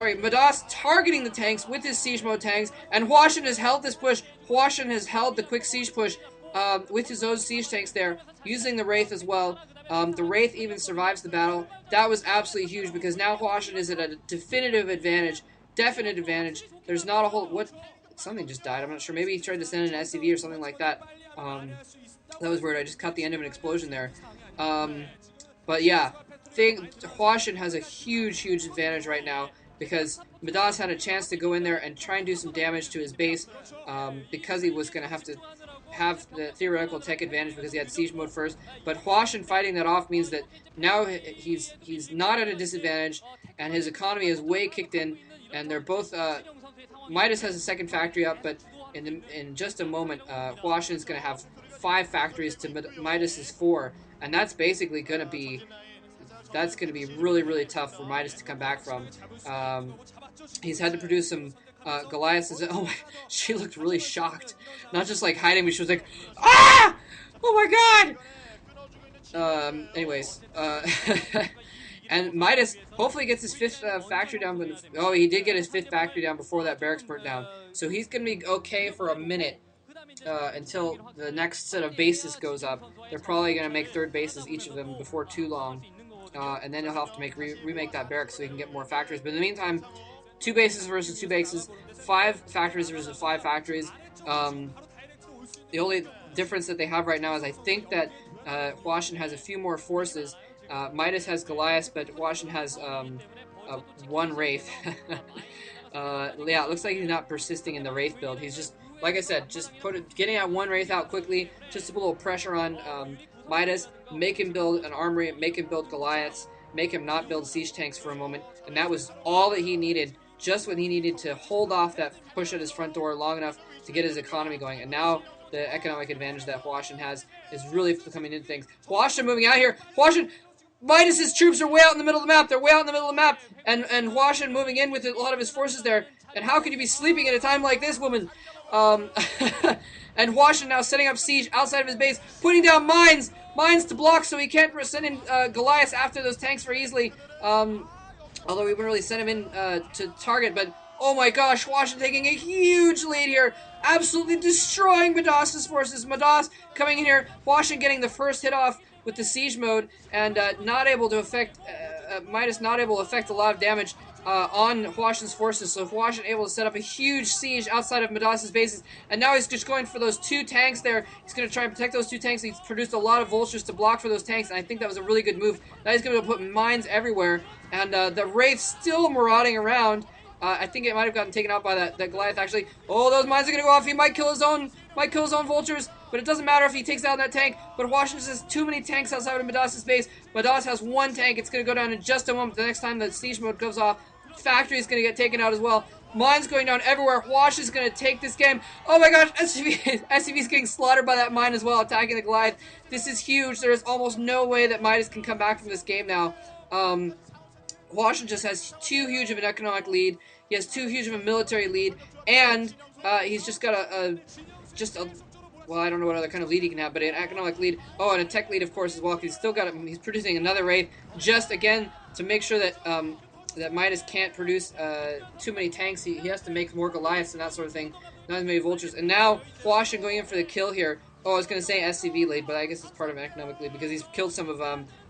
Sorry, Midas targeting the tanks with his siege mode tanks, and Hwasin has held this push. Hwasin has held the quick siege push with his own siege tanks there, using the Wraith as well. The Wraith even survives the battle. That was absolutely huge because now Hwasin is at a definitive advantage. Definite advantage. There's not a whole... What? Something just died. I'm not sure. Maybe he tried to send an SCV or something like that. That was weird. I just cut the end of an explosion there. But yeah, Hwasin has a huge advantage right now because Midas had a chance to go in there and try and do some damage to his base because he was going to have the theoretical tech advantage because he had siege mode first. But Hwasin fighting that off means that now he's not at a disadvantage and his economy is way kicked in, and they're both... Midas has a second factory up, but in just a moment, Hwasin is going to have 5 factories to Midas's 4, and that's basically going to be... That's going to be really tough for Midas to come back from. He's had to produce some Goliaths. Oh my, she looked really shocked. Not just like hiding, but she was like, ah! Oh my god! Anyways, and Midas hopefully gets his 5th factory down. But oh, he did get his 5th factory down before that barracks burnt down. So he's going to be okay for a minute until the next set of bases goes up. They're probably going to make 3rd bases, each of them, before too long. And then he'll have to remake that barracks so he can get more factories. But in the meantime, 2 bases versus 2 bases, 5 factories versus 5 factories. The only difference that they have right now is I think that Hwasin has a few more forces. Midas has Goliath, but Hwasin has 1 Wraith. Yeah, it looks like he's not persisting in the Wraith build. He's just, like I said, just getting that 1 Wraith out quickly, just to put a little pressure on Midas, make him build an armory, make him build Goliaths, make him not build siege tanks for a moment, and that was all that he needed, just what he needed to hold off that push at his front door long enough to get his economy going. And now the economic advantage that Hwasin has is really coming into things. Hwasin moving out here. Hwasin, Midas's troops are way out in the middle of the map. They're way out in the middle of the map, and Hwasin moving in with a lot of his forces there. And how could you be sleeping at a time like this, woman? And Hwasin now setting up siege outside of his base, putting down mines to block so he can't send in Goliaths after those tanks very easily. Although we wouldn't really send him in to target, but oh my gosh, Hwasin taking a huge lead here, absolutely destroying Midas's forces. Midas coming in here, Hwasin getting the first hit off with the siege mode, and not able to affect Midas, not able to affect a lot of damage on Hwasin's forces. So Hwasin able to set up a huge siege outside of Midas's bases, and now he's just going for those 2 tanks there. He's going to try and protect those 2 tanks. He's produced a lot of vultures to block for those tanks, and I think that was a really good move. Now he's going to put mines everywhere, and the Wraith still marauding around. I think it might have gotten taken out by that Goliath, actually. Oh, those mines are going to go off. He might kill his own vultures, but it doesn't matter if he takes out that tank. But Hwasin has too many tanks outside of Midas's base. Midas has 1 tank. It's going to go down in just a moment. The next time the siege mode goes off, factory is going to get taken out as well. Mines going down everywhere. Hwasin is going to take this game. Oh my gosh, SCV is getting slaughtered by that mine as well, attacking the Goliath. This is huge. There is almost no way that Midas can come back from this game now. Hwasin just has too huge of an economic lead. He has too huge of a military lead, and he's just got well, I don't know what other kind of lead he can have, but an economic lead. Oh, and a tech lead, of course, as well. Because he's producing another Wraith, just again to make sure that that Midas can't produce too many tanks. He has to make more Goliaths and that sort of thing. Not as many vultures. And now Hwasin going in for the kill here. Oh, I was going to say SCV lead, but I guess it's part of an economic lead because he's killed some of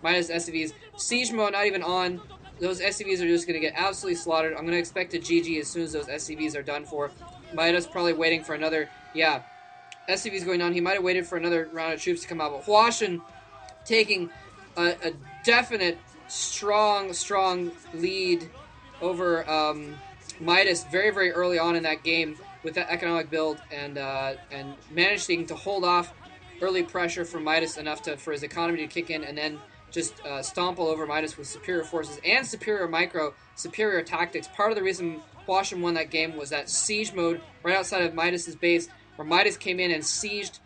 Midas' SCVs. Siege mode not even on. Those SCVs are just going to get absolutely slaughtered. I'm going to expect a GG as soon as those SCVs are done for. Midas probably waiting for another, yeah, SCVs going on. He might have waited for another round of troops to come out. But Hwasin taking a definite, strong lead over Midas very early on in that game with that economic build, and managing to hold off early pressure from Midas enough for his economy to kick in, and then just stomp all over Midas with superior forces and superior tactics. Part of the reason Hwasin won that game was that siege mode right outside of Midas's base, where Midas came in and sieged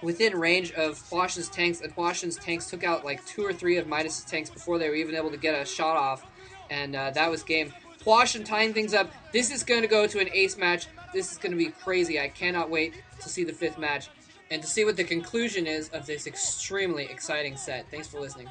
within range of Hwasin's tanks, and Hwasin's tanks took out like 2 or 3 of Midas's tanks before they were even able to get a shot off, and that was game. Hwasin tying things up. This is going to go to an ace match. This is going to be crazy. I cannot wait to see the 5th match and to see what the conclusion is of this extremely exciting set. Thanks for listening.